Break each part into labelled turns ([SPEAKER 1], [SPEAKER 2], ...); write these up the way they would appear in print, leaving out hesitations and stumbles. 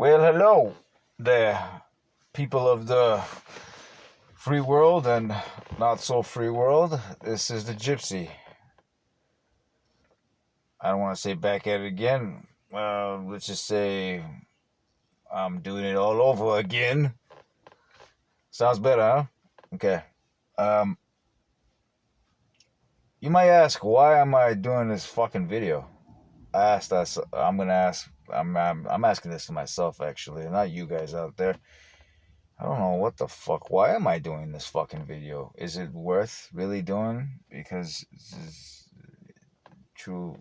[SPEAKER 1] Well, hello there, people of the free world and not so free world. This is the Gypsy. I don't want to say back at it again. Let's just say I'm doing it all over again. Sounds better, huh? Okay. Um, you might ask, why am I doing this fucking video? I asked us. I'm gonna ask. I'm asking this to myself actually, not you guys out there. I don't know what the fuck. Why am I doing this fucking video? Is it worth really doing? Because this is too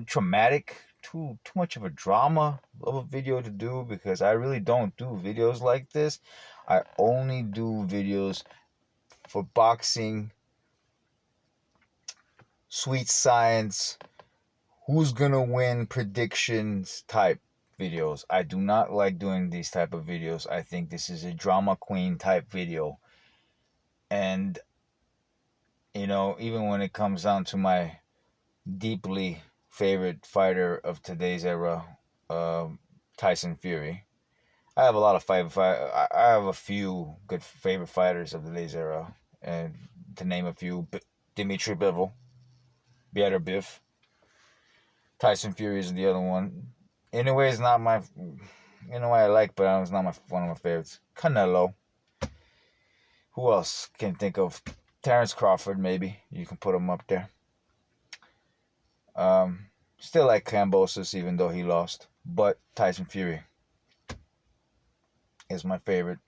[SPEAKER 1] traumatic, too much of a drama of a video to do. Because I really don't do videos like this. I only do videos for boxing, sweet science, who's gonna win predictions type videos. I do not like doing these type of videos. I think this is a drama queen type video. And, even when it comes down to my deeply favorite fighter of today's era, Tyson Fury, I have a lot of I have a few good favorite fighters of today's era. And to name a few, Dimitri Bivol, Better Biff. Tyson Fury is the other one. In a way, it's not my, I like, but it's not one of my favorites. Canelo. Who else can think of? Terrence Crawford, maybe. You can put him up there. Still like Kambosos, even though he lost. But Tyson Fury is my favorite.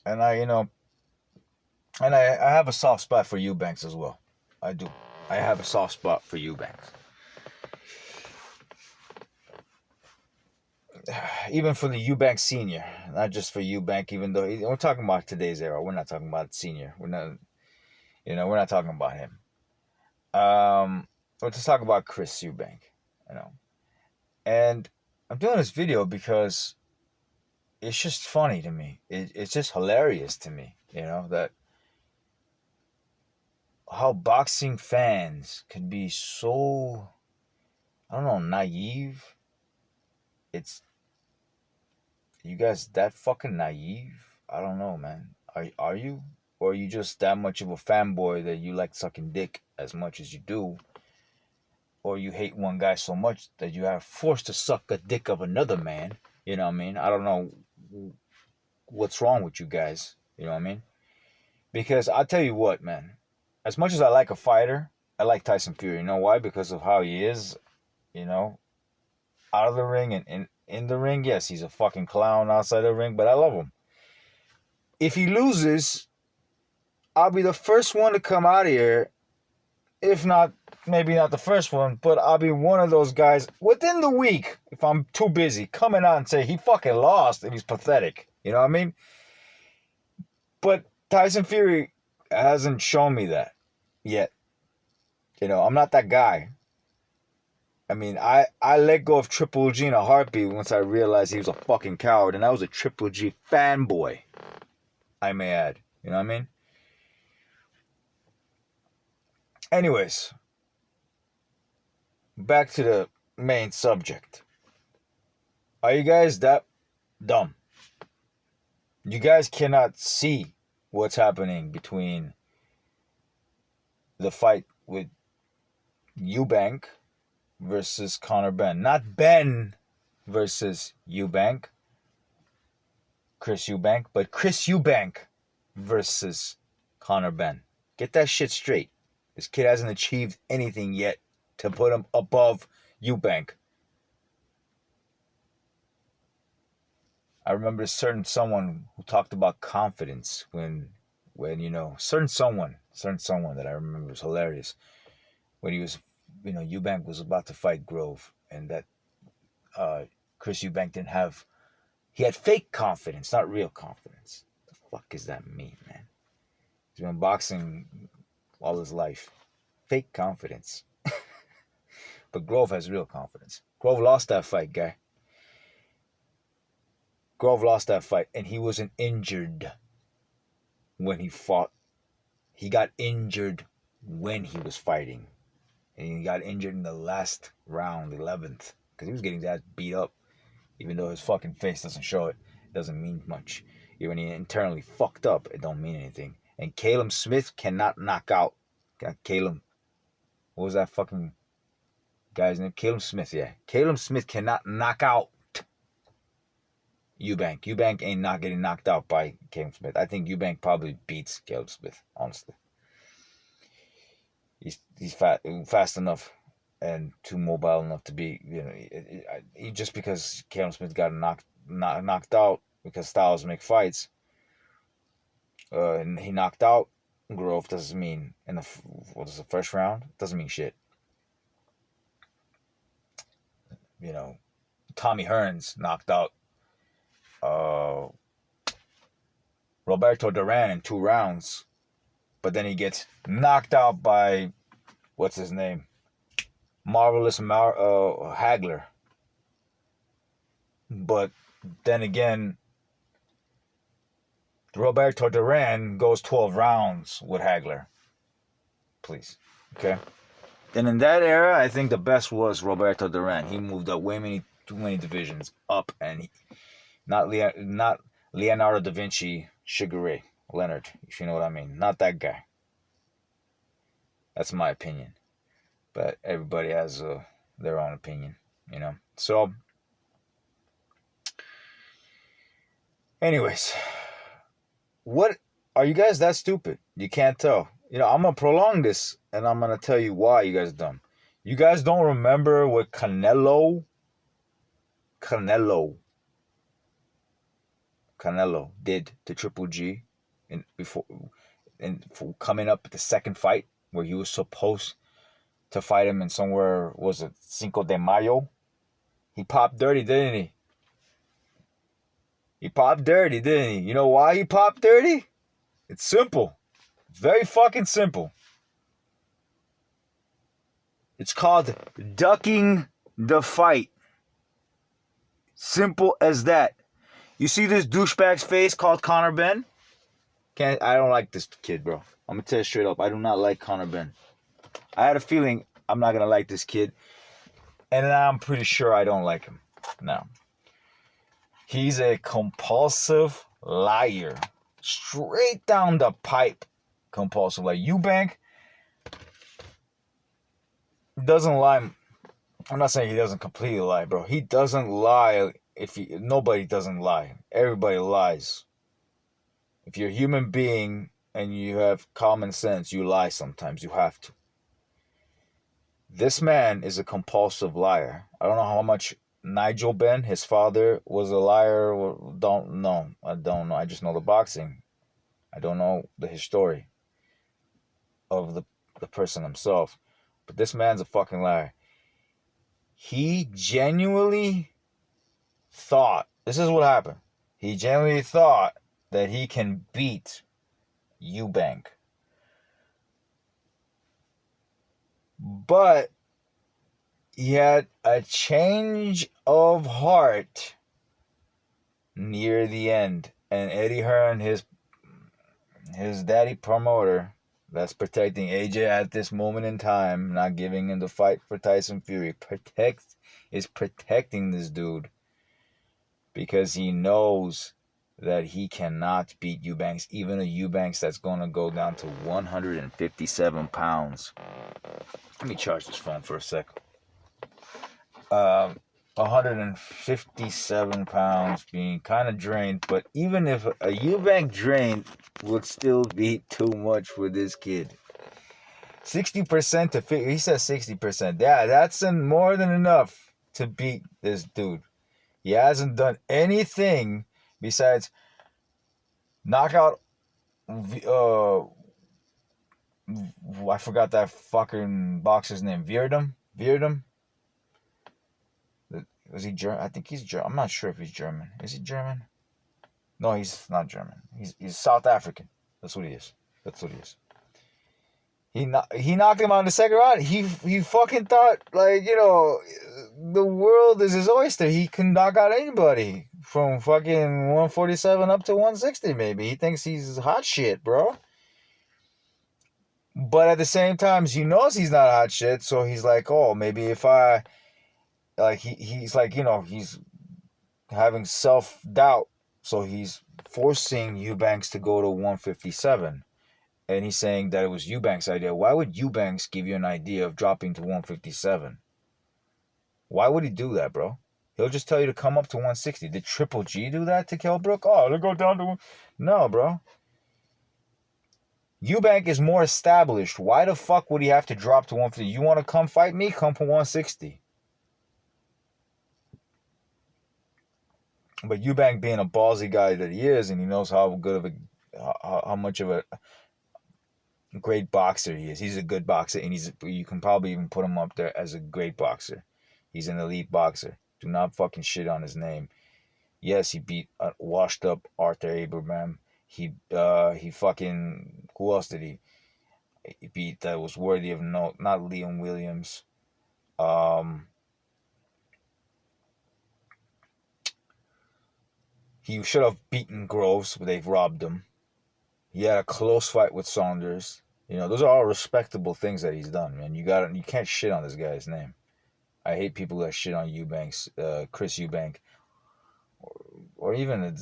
[SPEAKER 1] And I have a soft spot for Eubanks as well. I do. I have a soft spot for Eubanks. Even for the Eubanks Senior, not just for Eubank, even though we're talking about today's era. We're not talking about Senior. We're not talking about him. Let's talk about Chris Eubank, And I'm doing this video because it's just funny to me. It's just hilarious to me, that how boxing fans can be so, I don't know, naive. You guys that fucking naive? I don't know, man. Are you? Or are you just that much of a fanboy that you like sucking dick as much as you do? Or you hate one guy so much that you are forced to suck a dick of another man? You know what I mean? I don't know what's wrong with you guys. You know what I mean? Because I'll tell you what, man. As much as I like a fighter, I like Tyson Fury. You know why? Because of how he is, out of the ring and in the ring. Yes, he's a fucking clown outside the ring, but I love him. If he loses, I'll be the first one to come out of here. If not, maybe not the first one, but I'll be one of those guys within the week, if I'm too busy, coming out and say he fucking lost and he's pathetic. You know what I mean? But Tyson Fury hasn't shown me that yet. I'm not that guy. I mean, I let go of Triple G in a heartbeat once I realized he was a fucking coward, and I was a Triple G fanboy, I may add. You know what I mean? Anyways, back to the main subject. Are you guys that dumb? You guys cannot see what's happening between the fight with Eubank versus Conor Benn. Not Ben versus Eubank, Chris Eubank, but Chris Eubank versus Conor Benn. Get that shit straight. This kid hasn't achieved anything yet to put him above Eubank. I remember certain someone who talked about confidence when certain someone that I remember was hilarious when he was, Eubank was about to fight Grove, and that Chris Eubank he had fake confidence, not real confidence. The fuck does that mean, man? He's been boxing all his life. Fake confidence. But Grove has real confidence. Grove lost that fight, guy. Grove lost that fight, and he wasn't injured when he fought. He got injured when he was fighting. And he got injured in the last round, 11th, because he was getting that beat up. Even though his fucking face doesn't show it, it doesn't mean much. Even when he internally fucked up, it don't mean anything. And Caleb Smith cannot knock out. Caleb, what was that fucking guy's name? Caleb Smith, yeah. Caleb Smith cannot knock out Eubank. Eubank ain't not getting knocked out by Caleb Smith. I think Eubank probably beats Caleb Smith, honestly. He's fast enough and too mobile enough to be, just because Caleb Smith got knocked out because styles make fights, and he knocked out Grove doesn't mean in the first round, doesn't mean shit. Tommy Hearns knocked out Roberto Duran in 2 rounds, but then he gets knocked out by what's his name, Marvelous Hagler. But then again, Roberto Duran goes 12 rounds with Hagler. Please, okay. And in that era, I think the best was Roberto Duran. He moved up too many divisions up, and not Leonardo da Vinci, Sugar Ray Leonard, if you know what I mean. Not that guy. That's my opinion. But everybody has their own opinion, So, anyways, what are you guys that stupid? You can't tell. I'm going to prolong this, and I'm going to tell you why you guys are dumb. You guys don't remember what Canelo did to Triple G before coming up at the second fight where he was supposed to fight him in somewhere, was it Cinco de Mayo? He popped dirty, didn't he? He popped dirty, didn't he? You know why he popped dirty? It's simple. Very fucking simple. It's called ducking the fight. Simple as that. You see this douchebag's face called Conor Benn? I don't like this kid, bro. I'm going to tell you straight up. I do not like Conor Benn. I had a feeling I'm not going to like this kid. And I'm pretty sure I don't like him. Now, he's a compulsive liar. Straight down the pipe. Compulsive liar. Eubank doesn't lie. I'm not saying he doesn't completely lie, bro. He doesn't lie. Nobody doesn't lie. Everybody lies. If you're a human being and you have common sense, you lie sometimes. You have to. This man is a compulsive liar. I don't know how much Nigel Benn, his father, was a liar. I don't know. I just know the boxing. I don't know his story of the person himself. But this man's a fucking liar. He genuinely thought, this is what happened. He genuinely thought that he can beat Eubank. But he had a change of heart near the end. And Eddie Hearn, his daddy promoter, that's protecting AJ at this moment in time, not giving him the fight for Tyson Fury, is protecting this dude because he knows that he cannot beat Eubanks, even a Eubanks that's going to go down to 157 pounds. Let me charge this phone for a second. 157 pounds, being kind of drained, but even if a Eubank drained would still be too much for this kid. 60% to 50, he says 60%. Yeah, that's more than enough to beat this dude. He hasn't done anything besides knock out I forgot that fucking boxer's name. Virdum? Was he German? I think he's German. I'm not sure if he's German. Is he German? No, he's not German. He's South African. That's what he is. He knocked him out in the second round. He fucking thought, the world is his oyster. He can knock out anybody from fucking 147 up to 160 maybe. He thinks he's hot shit, bro. But at the same time, he knows he's not hot shit, so he's like, oh, maybe if I... he's like, he's having self-doubt. So he's forcing Eubanks to go to 157. And he's saying that it was Eubanks' idea. Why would Eubanks give you an idea of dropping to 157? Why would he do that, bro? He'll just tell you to come up to 160. Did Triple G do that to Kell Brook? Oh, they go down to... No, bro. Eubank is more established. Why the fuck would he have to drop to 150? You want to come fight me? Come for 160. But Eubank being a ballsy guy that he is, and he knows how good of a... how much of a great boxer he is. He's a good boxer, and you can probably even put him up there as a great boxer. He's an elite boxer. Do not fucking shit on his name. Yes, he beat washed up Arthur Abraham. He fucking... Who else did he beat that was worthy of note? Not Liam Williams. He should have beaten Groves, but they've robbed him. He had a close fight with Saunders. You know, those are all respectable things that he's done, man. You can't shit on this guy's name. I hate people that shit on Eubanks, Chris Eubank, or even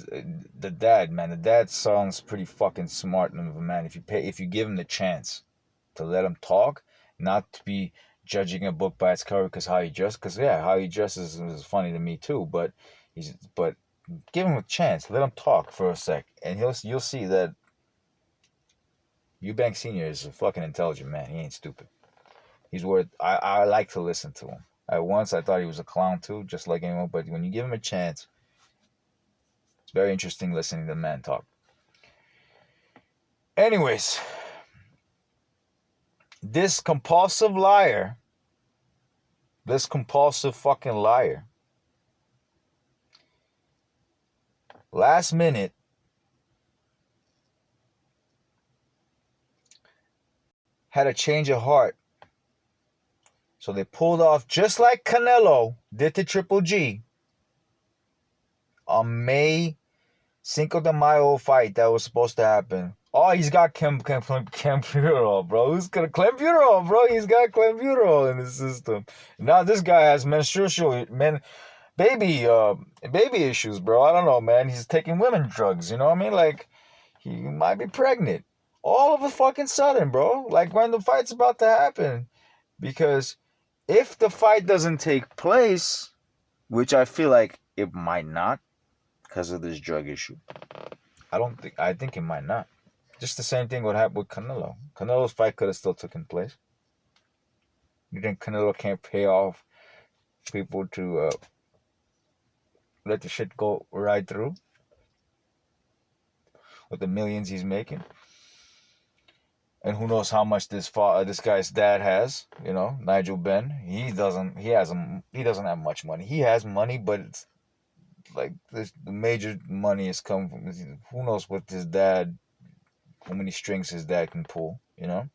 [SPEAKER 1] the dad, man. The dad sounds pretty fucking smart of a man. If you give him the chance to let him talk, not to be judging a book by its cover because how he dresses. Because yeah, how he dresses is funny to me too. But give him a chance. Let him talk for a sec, and you'll see that Eubank Senior is a fucking intelligent man. He ain't stupid. He's worth. I like to listen to him. At once I thought he was a clown too, just like anyone. But when you give him a chance, it's very interesting listening to the man talk. Anyways, this compulsive fucking liar, last minute had a change of heart. So they pulled off, just like Canelo did to Triple G, on May Cinco de Mayo fight that was supposed to happen. Oh, he's got clenbuterol, bro. Who's gonna clenbuterol, bro? He's got clenbuterol in his system. Now this guy has baby issues, bro. I don't know, man. He's taking women drugs. You know what I mean? Like, he might be pregnant. All of a fucking sudden, bro. Like when the fight's about to happen, because if the fight doesn't take place, which I feel like it might not because of this drug issue, I think it might not. Just the same thing would happen with Canelo. Canelo's fight could have still taken place. You think Canelo can't pay off people to let the shit go right through with the millions he's making? And who knows how much this guy's dad has, you know, Nigel Benn. He doesn't have much money. He has money, but it's like the major money is coming from, who knows what his dad, how many strings his dad can pull, you know?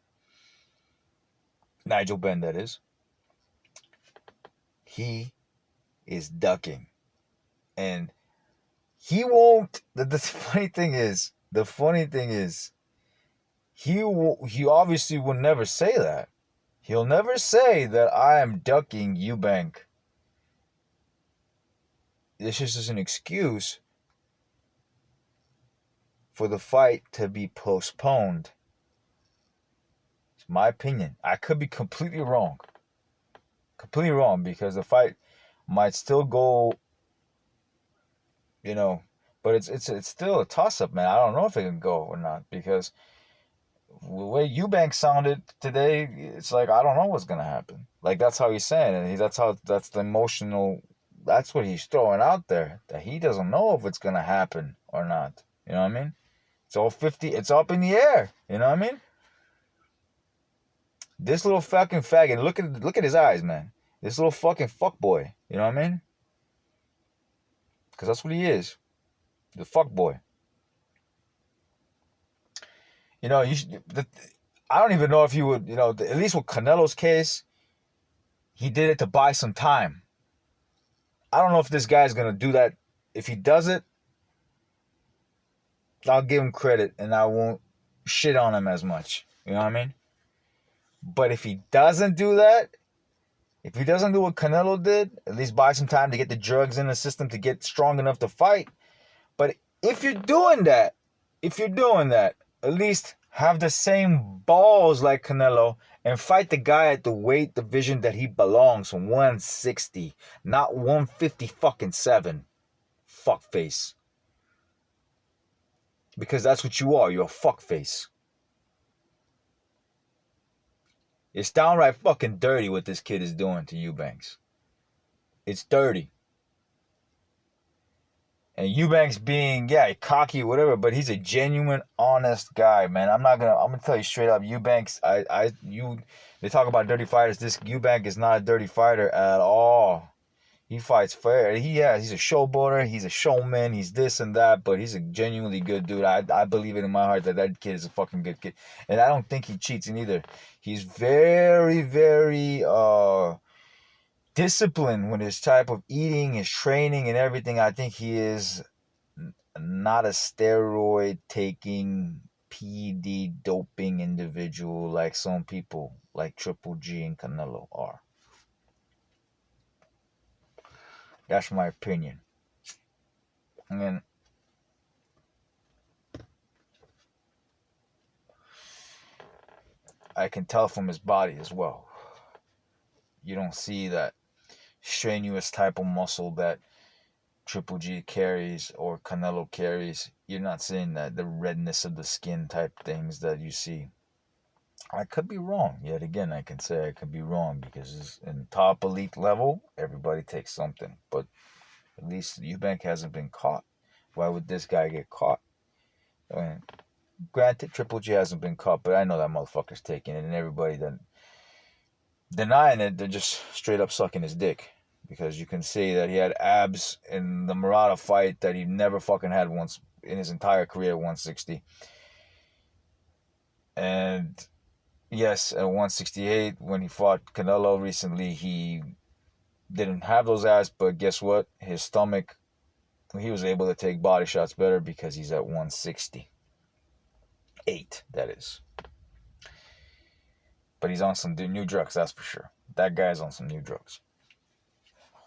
[SPEAKER 1] Nigel Benn, that is. He is ducking. And he won't, the funny thing is, he obviously will never say that. He'll never say that I am ducking Eubank. This is just an excuse for the fight to be postponed. It's my opinion. I could be completely wrong. Completely wrong, because the fight might still go, you know, but it's still a toss-up, man. I don't know if it can go or not, because the way Eubank sounded today, it's like, I don't know what's going to happen. Like, that's how he's saying it. That's the emotional, that's what he's throwing out there, that he doesn't know if it's going to happen or not. You know what I mean? It's all 50, it's up in the air. You know what I mean? This little fucking faggot, look at his eyes, man. This little fucking fuckboy. You know what I mean? Because that's what he is. The fuckboy. You know, I don't even know if he would, you know, at least with Canelo's case, he did it to buy some time. I don't know if this guy's going to do that. If he does it, I'll give him credit and I won't shit on him as much. You know what I mean? But if he doesn't do that, If he doesn't do what Canelo did, at least buy some time to get the drugs in the system to get strong enough to fight. But if you're doing that, at least have the same balls like Canelo and fight the guy at the weight division that he belongs, 160, not 150 fucking 7. Fuckface. Because that's what you are. You're a fuckface. It's downright fucking dirty what this kid is doing to Eubanks. It's dirty. And Eubanks being, cocky, whatever, but he's a genuine, honest guy, man. I'm gonna tell you straight up, Eubanks, they talk about dirty fighters. This Eubank is not a dirty fighter at all. He fights fair. He's a showboater. He's a showman. He's this and that, but he's a genuinely good dude. I believe it in my heart that kid is a fucking good kid. And I don't think he cheats in either. He's very, very disciplined with his type of eating, his training, and everything. I think he is not a steroid-taking, PED doping individual like some people like Triple G and Canelo are. That's my opinion. And I can tell from his body as well. You don't see that strenuous type of muscle that Triple G carries or Canelo carries. You're not seeing that, the redness of the skin type things that you see. I could be wrong. Yet again, I can say I could be wrong because in top elite level, everybody takes something. But at least Eubank hasn't been caught. Why would this guy get caught? I mean, granted, Triple G hasn't been caught, but I know that motherfucker's taking it, and everybody that denying it, they're just straight up sucking his dick. Because you can see that he had abs in the Murata fight that he never fucking had once in his entire career at 160. And yes, at 168, when he fought Canelo recently, he didn't have those abs, but guess what? His stomach, he was able to take body shots better because he's at 168, that is. But he's on some new drugs, that's for sure. That guy's on some new drugs.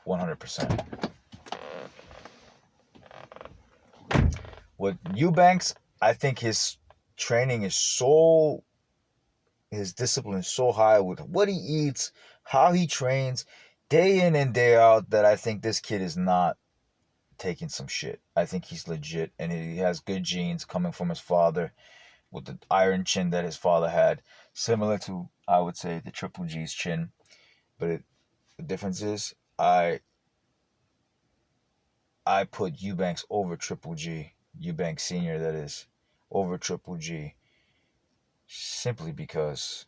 [SPEAKER 1] 100%. With Eubanks, I think his training is his discipline is so high with what he eats, how he trains, day in and day out, that I think this kid is not taking some shit. I think he's legit, and he has good genes coming from his father with the iron chin that his father had, similar to, I would say, the Triple G's chin. But the difference is, I put Eubanks over Triple G, Eubanks Sr., that is, over Triple G, simply the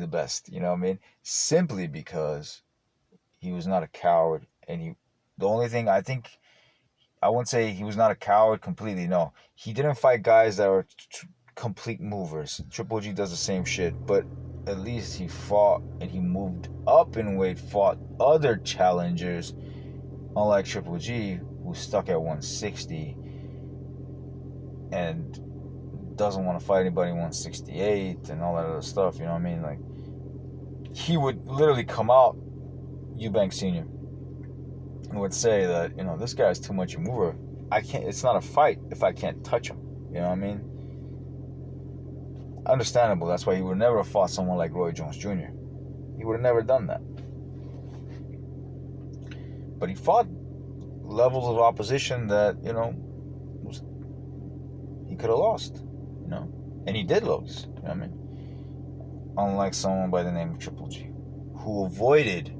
[SPEAKER 1] best, you know what I mean? Simply because he was not a coward, and the only thing I wouldn't say he was not a coward completely, no. He didn't fight guys that were complete movers. Triple G does the same shit, but at least he fought and he moved up in weight, fought other challengers, unlike Triple G, who's stuck at 160 and doesn't want to fight anybody 168 and all that other stuff, you know what I mean? Like, he would literally come out, Eubanks Sr., and would say that, this guy's too much a mover. It's not a fight if I can't touch him, you know what I mean? Understandable. That's why he would never have fought someone like Roy Jones Jr. He would have never done that. But he fought levels of opposition that, he could have lost, and he did lose, you know what I mean? Unlike someone by the name of Triple G, who avoided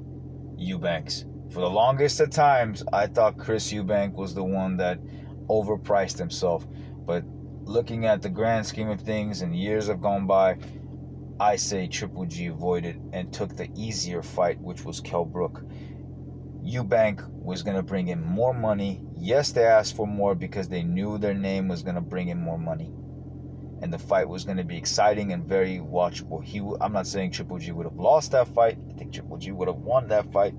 [SPEAKER 1] Eubanks. For the longest of times, I thought Chris Eubank was the one that overpriced himself. But looking at the grand scheme of things and years have gone by, I say Triple G avoided and took the easier fight, which was Kell Brook. Eubank was going to bring in more money. Yes, they asked for more because they knew their name was going to bring in more money. And the fight was going to be exciting and very watchable. I'm not saying Triple G would have lost that fight. I think Triple G would have won that fight.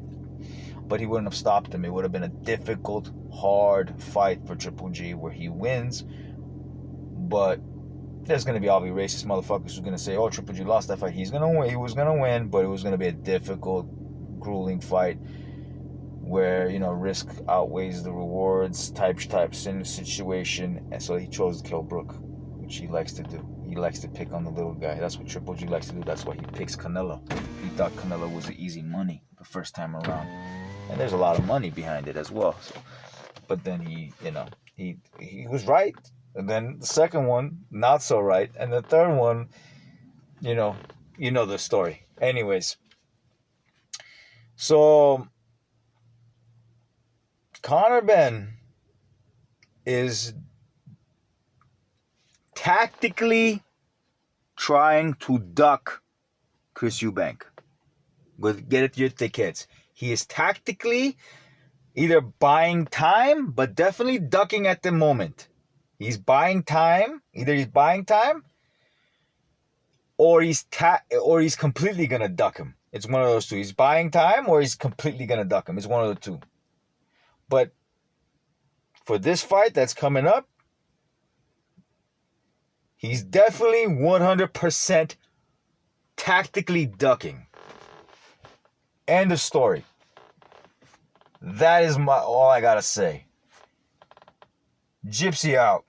[SPEAKER 1] But he wouldn't have stopped him. It would have been a difficult, hard fight for Triple G where he wins. But there's going to be all the racist motherfuckers who's going to say, oh, Triple G lost that fight. He was going to win, but it was going to be a difficult, grueling fight where, you know, risk outweighs the rewards type situation. And so he chose to kill Brook, which he likes to do. He likes to pick on the little guy. That's what Triple G likes to do. That's why he picks Canelo. He thought Canelo was the easy money the first time around. And there's a lot of money behind it as well. So, but then he was right. And then the second one, not so right. And the third one, you know the story. Anyways, so Conor Benn is tactically trying to duck Chris Eubank. But get it to your thick heads. He is tactically either buying time, but definitely ducking at the moment. He's buying time. Either he's buying time, or he's completely gonna duck him. It's one of those two. He's buying time, or he's completely gonna duck him. It's one of the two. But for this fight that's coming up, he's definitely 100% tactically ducking. End of story. That is all I gotta say. Gypsy out.